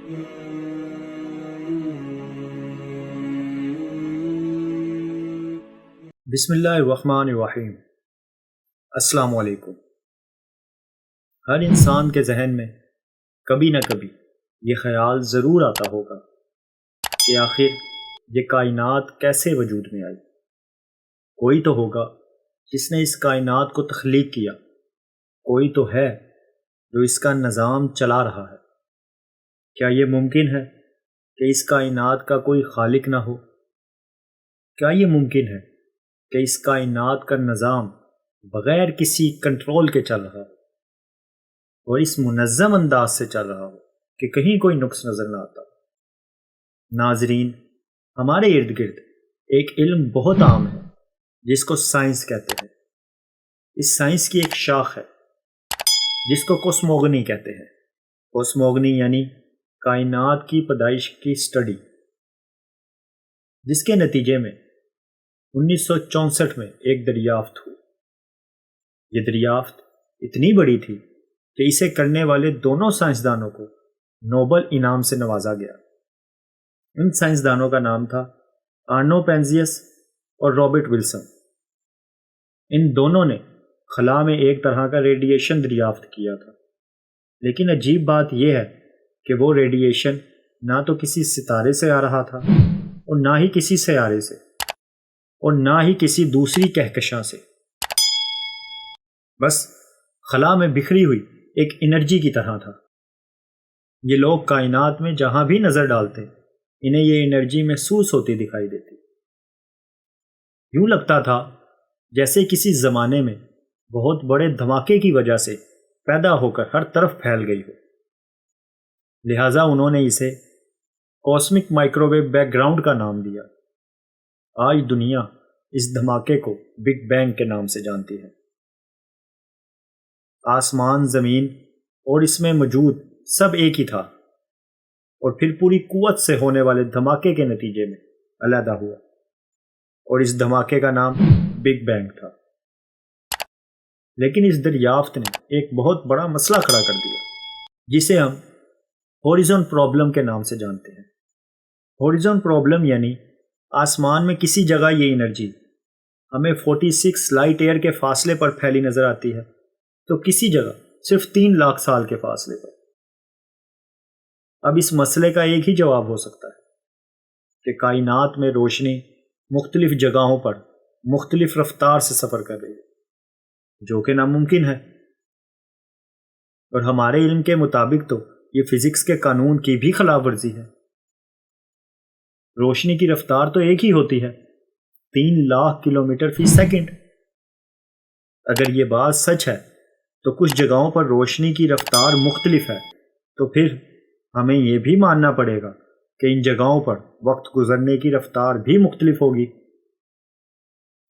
بسم اللہ الرحمن الرحیم۔ السلام علیکم۔ ہر انسان کے ذہن میں کبھی نہ کبھی یہ خیال ضرور آتا ہوگا کہ آخر یہ کائنات کیسے وجود میں آئی۔ کوئی تو ہوگا جس نے اس کائنات کو تخلیق کیا، کوئی تو ہے جو اس کا نظام چلا رہا ہے۔ کیا یہ ممکن ہے کہ اس کائنات کا کوئی خالق نہ ہو؟ کیا یہ ممکن ہے کہ اس کائنات کا نظام بغیر کسی کنٹرول کے چل رہا ہو اور اس منظم انداز سے چل رہا ہو کہ کہیں کوئی نقص نظر نہ آتا؟ ناظرین، ہمارے ارد گرد ایک علم بہت عام ہے جس کو سائنس کہتے ہیں۔ اس سائنس کی ایک شاخ ہے جس کو کوسموگنی کہتے ہیں۔ کوسموگنی یعنی کائنات کی پیدائش کی سٹڈی، جس کے نتیجے میں 1964 میں ایک دریافت ہوئی۔ یہ دریافت اتنی بڑی تھی کہ اسے کرنے والے دونوں سائنسدانوں کو نوبل انعام سے نوازا گیا۔ ان سائنسدانوں کا نام تھا آرنو پینزیس اور رابرٹ ولسن۔ ان دونوں نے خلا میں ایک طرح کا ریڈیشن دریافت کیا تھا، لیکن عجیب بات یہ ہے کہ وہ ریڈیشن نہ تو کسی ستارے سے آ رہا تھا اور نہ ہی کسی سیارے سے اور نہ ہی کسی دوسری کہکشاں سے، بس خلا میں بکھری ہوئی ایک انرجی کی طرح تھا۔ یہ لوگ کائنات میں جہاں بھی نظر ڈالتے انہیں یہ انرجی محسوس ہوتی دکھائی دیتی۔ یوں لگتا تھا جیسے کسی زمانے میں بہت بڑے دھماکے کی وجہ سے پیدا ہو کر ہر طرف پھیل گئی ہو۔ لہٰذا انہوں نے اسے کاسمک مائکروویو بیک گراؤنڈ کا نام دیا۔ آج دنیا اس دھماکے کو بگ بینگ کے نام سے جانتی ہے۔ آسمان، زمین اور اس میں موجود سب ایک ہی تھا اور پھر پوری قوت سے ہونے والے دھماکے کے نتیجے میں علیحدہ ہوا، اور اس دھماکے کا نام بگ بینگ تھا۔ لیکن اس دریافت نے ایک بہت بڑا مسئلہ کھڑا کر دیا جسے ہم ہورائزن پرابلم کے نام سے جانتے ہیں۔ ہورائزن پرابلم یعنی آسمان میں کسی جگہ یہ انرجی ہمیں 46 لائٹ ایئر کے فاصلے پر پھیلی نظر آتی ہے تو کسی جگہ صرف 3 لاکھ سال کے فاصلے پر۔ اب اس مسئلے کا ایک ہی جواب ہو سکتا ہے کہ کائنات میں روشنی مختلف جگہوں پر مختلف رفتار سے سفر کر رہی ہے، جو کہ ناممکن ہے، اور ہمارے علم کے مطابق تو یہ فزکس کے قانون کی بھی خلاف ورزی ہے۔ روشنی کی رفتار تو ایک ہی ہوتی ہے، 3 لاکھ کلومیٹر فی سیکنڈ۔ اگر یہ بات سچ ہے تو کچھ جگہوں پر روشنی کی رفتار مختلف ہے، تو پھر ہمیں یہ بھی ماننا پڑے گا کہ ان جگہوں پر وقت گزرنے کی رفتار بھی مختلف ہوگی۔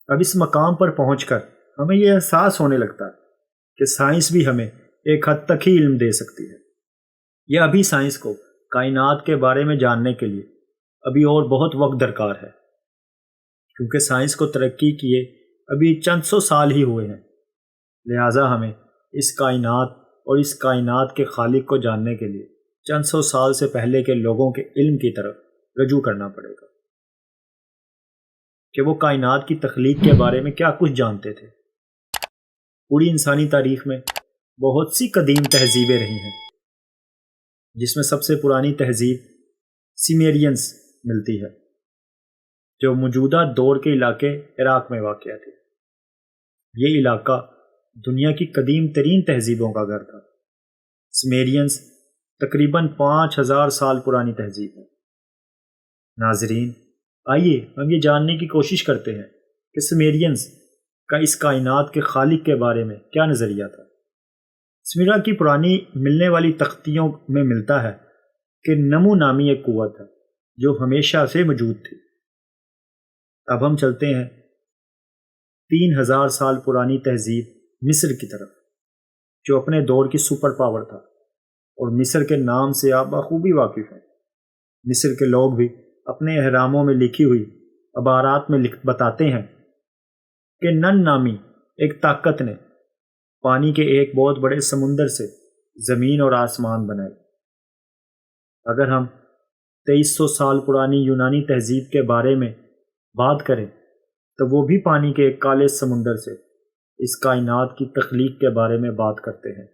اب اس مقام پر پہنچ کر ہمیں یہ احساس ہونے لگتا ہے کہ سائنس بھی ہمیں ایک حد تک ہی علم دے سکتی ہے، یا ابھی سائنس کو کائنات کے بارے میں جاننے کے لیے ابھی اور بہت وقت درکار ہے، کیونکہ سائنس کو ترقی کیے ابھی چند سو سال ہی ہوئے ہیں۔ لہٰذا ہمیں اس کائنات اور اس کائنات کے خالق کو جاننے کے لیے چند سو سال سے پہلے کے لوگوں کے علم کی طرف رجوع کرنا پڑے گا کہ وہ کائنات کی تخلیق کے بارے میں کیا کچھ جانتے تھے۔ پوری انسانی تاریخ میں بہت سی قدیم تہذیبیں رہی ہیں، جس میں سب سے پرانی تہذیب سیمیرینز ملتی ہے، جو موجودہ دور کے علاقے عراق میں واقع تھے۔ یہ علاقہ دنیا کی قدیم ترین تہذیبوں کا گھر تھا۔ سیمیرینز تقریباً 5000 سال پرانی تہذیب ہے۔ ناظرین، آئیے ہم یہ جاننے کی کوشش کرتے ہیں کہ سیمیرینز کا اس کائنات کے خالق کے بارے میں کیا نظریہ تھا۔ سمیرا کی پرانی ملنے والی تختیوں میں ملتا ہے کہ نمو نامی ایک قوت ہے جو ہمیشہ سے موجود تھی۔ اب ہم چلتے ہیں 3000 سال پرانی تہذیب مصر کی طرف، جو اپنے دور کی سپر پاور تھا، اور مصر کے نام سے آپ بخوبی واقف ہیں۔ مصر کے لوگ بھی اپنے احراموں میں لکھی ہوئی عبارات میں بتاتے ہیں کہ نن نامی ایک طاقت نے پانی کے ایک بہت بڑے سمندر سے زمین اور آسمان بنائے۔ اگر ہم 2300 سال پرانی یونانی تہذیب کے بارے میں بات کریں تو وہ بھی پانی کے ایک کالے سمندر سے اس کائنات کی تخلیق کے بارے میں بات کرتے ہیں۔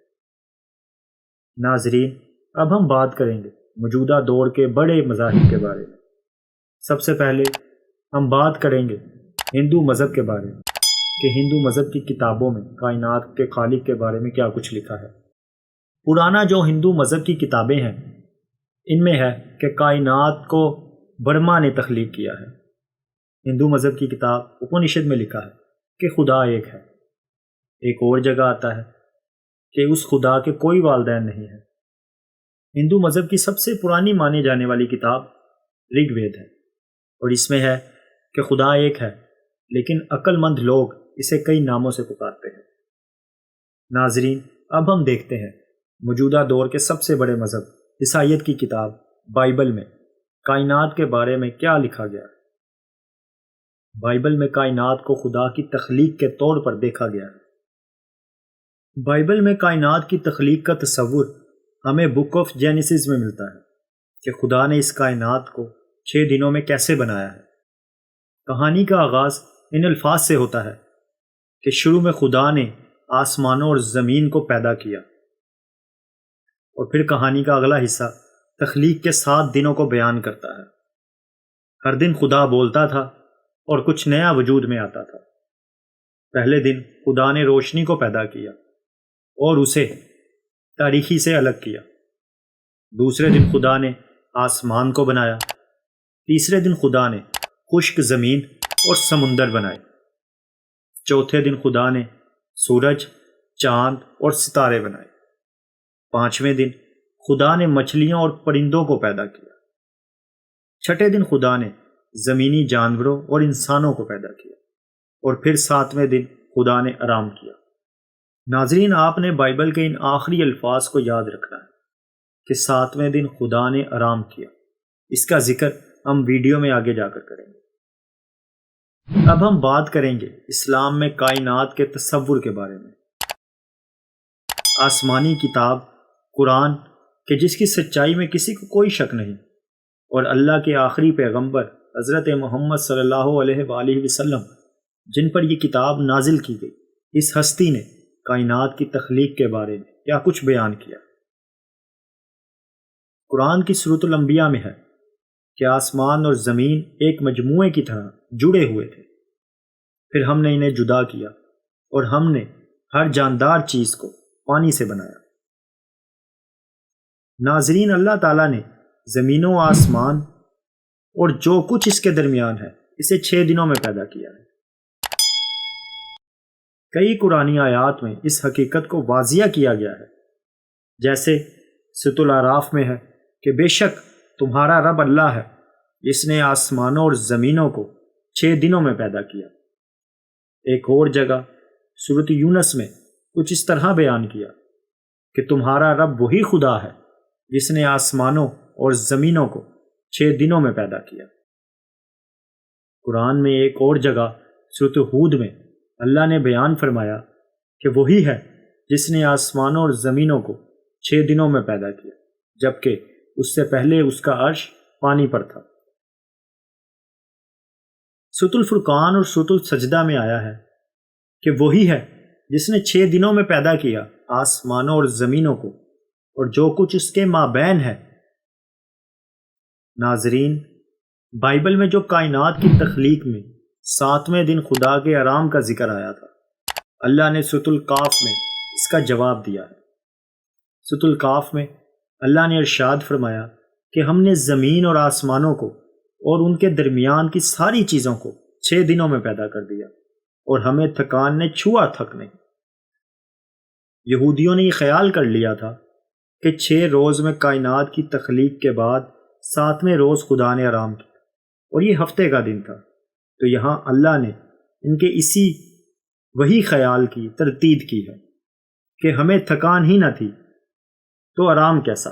ناظرین، اب ہم بات کریں گے موجودہ دور کے بڑے مذاہب کے بارے میں۔ سب سے پہلے ہم بات کریں گے ہندو مذہب کے بارے میں کہ ہندو مذہب کی کتابوں میں کائنات کے خالق کے بارے میں کیا کچھ لکھا ہے۔ پرانا جو ہندو مذہب کی کتابیں ہیں ان میں ہے کہ کائنات کو برہما نے تخلیق کیا ہے۔ ہندو مذہب کی کتاب اپنشد میں لکھا ہے کہ خدا ایک ہے۔ ایک اور جگہ آتا ہے کہ اس خدا کے کوئی والدین نہیں ہیں۔ ہندو مذہب کی سب سے پرانی مانے جانے والی کتاب رگ وید ہے، اور اس میں ہے کہ خدا ایک ہے، لیکن عقل مند لوگ اسے کئی ناموں سے پکارتے ہیں۔ ناظرین، اب ہم دیکھتے ہیں موجودہ دور کے سب سے بڑے مذہب عیسائیت کی کتاب بائبل میں کائنات کے بارے میں کیا لکھا گیا ہے۔ بائبل میں کائنات کو خدا کی تخلیق کے طور پر دیکھا گیا ہے۔ بائبل میں کائنات کی تخلیق کا تصور ہمیں بک آف جینیسس میں ملتا ہے کہ خدا نے اس کائنات کو 6 دنوں میں کیسے بنایا ہے۔ کہانی کا آغاز ان الفاظ سے ہوتا ہے کہ شروع میں خدا نے آسمانوں اور زمین کو پیدا کیا، اور پھر کہانی کا اگلا حصہ تخلیق کے 7 دنوں کو بیان کرتا ہے۔ ہر دن خدا بولتا تھا اور کچھ نیا وجود میں آتا تھا۔ پہلے دن خدا نے روشنی کو پیدا کیا اور اسے تاریکی سے الگ کیا۔ دوسرے دن خدا نے آسمان کو بنایا۔ تیسرے دن خدا نے خشک زمین اور سمندر بنائے۔ چوتھے دن خدا نے سورج، چاند اور ستارے بنائے۔ پانچویں دن خدا نے مچھلیوں اور پرندوں کو پیدا کیا۔ چھٹے دن خدا نے زمینی جانوروں اور انسانوں کو پیدا کیا، اور پھر 7ویں دن خدا نے آرام کیا۔ ناظرین، آپ نے بائبل کے ان آخری الفاظ کو یاد رکھنا ہے کہ 7ویں دن خدا نے آرام کیا۔ اس کا ذکر ہم ویڈیو میں آگے جا کر کریں گے۔ اب ہم بات کریں گے اسلام میں کائنات کے تصور کے بارے میں۔ آسمانی کتاب قرآن کہ جس کی سچائی میں کسی کو کوئی شک نہیں، اور اللہ کے آخری پیغمبر حضرت محمد صلی اللہ علیہ وآلہ وسلم جن پر یہ کتاب نازل کی گئی، اس ہستی نے کائنات کی تخلیق کے بارے میں کیا کچھ بیان کیا۔ قرآن کی سورۃ الانبیاء میں ہے کہ آسمان اور زمین ایک مجموعے کی طرح جڑے ہوئے تھے، پھر ہم نے انہیں جدا کیا اور ہم نے ہر جاندار چیز کو پانی سے بنایا۔ ناظرین، اللہ تعالیٰ نے زمین و آسمان اور جو کچھ اس کے درمیان ہے اسے 6 دنوں میں پیدا کیا ہے۔ کئی قرآنی آیات میں اس حقیقت کو واضح کیا گیا ہے، جیسے سورۃ الاعراف میں ہے کہ بے شک تمہارا رب اللہ ہے جس نے آسمانوں اور زمینوں کو 6 دنوں میں پیدا کیا۔ ایک اور جگہ سورۃ یونس میں کچھ اس طرح بیان کیا کہ تمہارا رب وہی خدا ہے جس نے آسمانوں اور زمینوں کو 6 دنوں میں پیدا کیا۔ قرآن میں ایک اور جگہ سورۃ ہود میں اللہ نے بیان فرمایا کہ وہی ہے جس نے آسمانوں اور زمینوں کو 6 دنوں میں پیدا کیا، جبکہ اس سے پہلے اس کا عرش پانی پر تھا۔ سورۃ الفرقان اور سورۃ السجدہ میں آیا ہے کہ وہی ہے جس نے 6 دنوں میں پیدا کیا آسمانوں اور زمینوں کو اور جو کچھ اس کے مابین ہے۔ ناظرین، بائبل میں جو کائنات کی تخلیق میں 7ویں دن خدا کے آرام کا ذکر آیا تھا، اللہ نے سورۃ القاف میں اس کا جواب دیا ہے۔ سورۃ القاف میں اللہ نے ارشاد فرمایا کہ ہم نے زمین اور آسمانوں کو اور ان کے درمیان کی ساری چیزوں کو 6 دنوں میں پیدا کر دیا، اور ہمیں تھکان نے چھوا تک نہیں۔ یہودیوں نے یہ خیال کر لیا تھا کہ 6 روز میں کائنات کی تخلیق کے بعد 7ویں روز خدا نے آرام کیا، اور یہ ہفتے کا دن تھا۔ تو یہاں اللہ نے ان کے اسی وہی خیال کی تردید کی ہے کہ ہمیں تھکان ہی نہ تھی تو آرام کیسا۔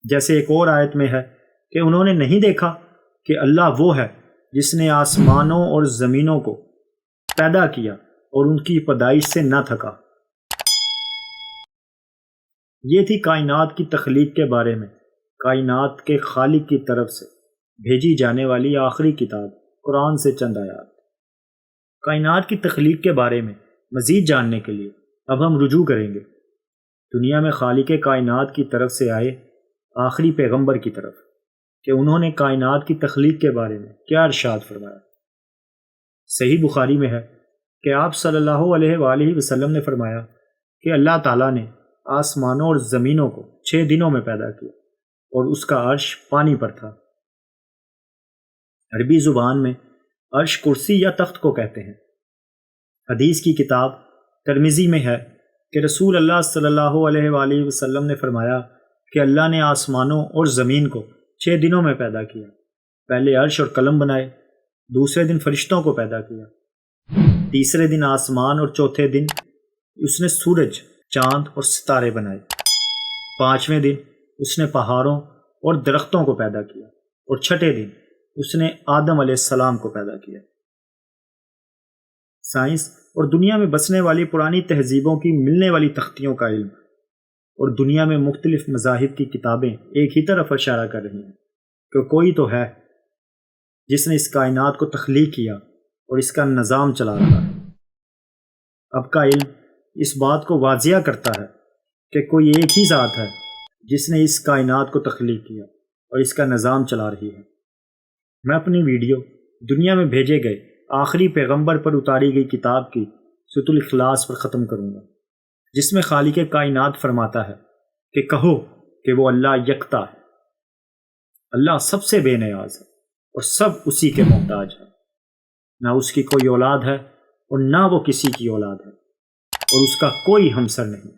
جیسے ایک اور آیت میں ہے کہ انہوں نے نہیں دیکھا کہ اللہ وہ ہے جس نے آسمانوں اور زمینوں کو پیدا کیا اور ان کی پیدائش سے نہ تھکا۔ یہ تھی کائنات کی تخلیق کے بارے میں کائنات کے خالق کی طرف سے بھیجی جانے والی آخری کتاب قرآن سے چند آیات۔ کائنات کی تخلیق کے بارے میں مزید جاننے کے لیے اب ہم رجوع کریں گے دنیا میں خالق کائنات کی طرف سے آئے آخری پیغمبر کی طرف کہ انہوں نے کائنات کی تخلیق کے بارے میں کیا ارشاد فرمایا۔ صحیح بخاری میں ہے کہ آپ صلی اللہ علیہ وآلہ وسلم نے فرمایا کہ اللہ تعالیٰ نے آسمانوں اور زمینوں کو 6 دنوں میں پیدا کیا اور اس کا عرش پانی پر تھا۔ عربی زبان میں عرش کرسی یا تخت کو کہتے ہیں۔ حدیث کی کتاب ترمذی میں ہے کہ رسول اللہ صلی اللہ علیہ وآلہ وسلم نے فرمایا کہ اللہ نے آسمانوں اور زمین کو 6 دنوں میں پیدا کیا۔ پہلے عرش اور قلم بنائے، دوسرے دن فرشتوں کو پیدا کیا، تیسرے دن آسمان اور چوتھے دن اس نے سورج، چاند اور ستارے بنائے، 5ویں دن اس نے پہاڑوں اور درختوں کو پیدا کیا اور چھٹے دن اس نے آدم علیہ السلام کو پیدا کیا۔ سائنس اور دنیا میں بسنے والی پرانی تہذیبوں کی ملنے والی تختیوں کا علم اور دنیا میں مختلف مذاہب کی کتابیں ایک ہی طرف اشارہ کر رہی ہیں کہ کوئی تو ہے جس نے اس کائنات کو تخلیق کیا اور اس کا نظام چلا رہا ہے۔ اب کا علم اس بات کو واضح کرتا ہے کہ کوئی ایک ہی ذات ہے جس نے اس کائنات کو تخلیق کیا اور اس کا نظام چلا رہی ہے۔ میں اپنی ویڈیو دنیا میں بھیجے گئے آخری پیغمبر پر اتاری گئی کتاب کی سورۃ الاخلاص پر ختم کروں گا، جس میں خالق کائنات فرماتا ہے کہ کہو کہ وہ اللہ یکتا ہے، اللہ سب سے بے نیاز ہے اور سب اسی کے محتاج ہے، نہ اس کی کوئی اولاد ہے اور نہ وہ کسی کی اولاد ہے اور اس کا کوئی ہمسر نہیں۔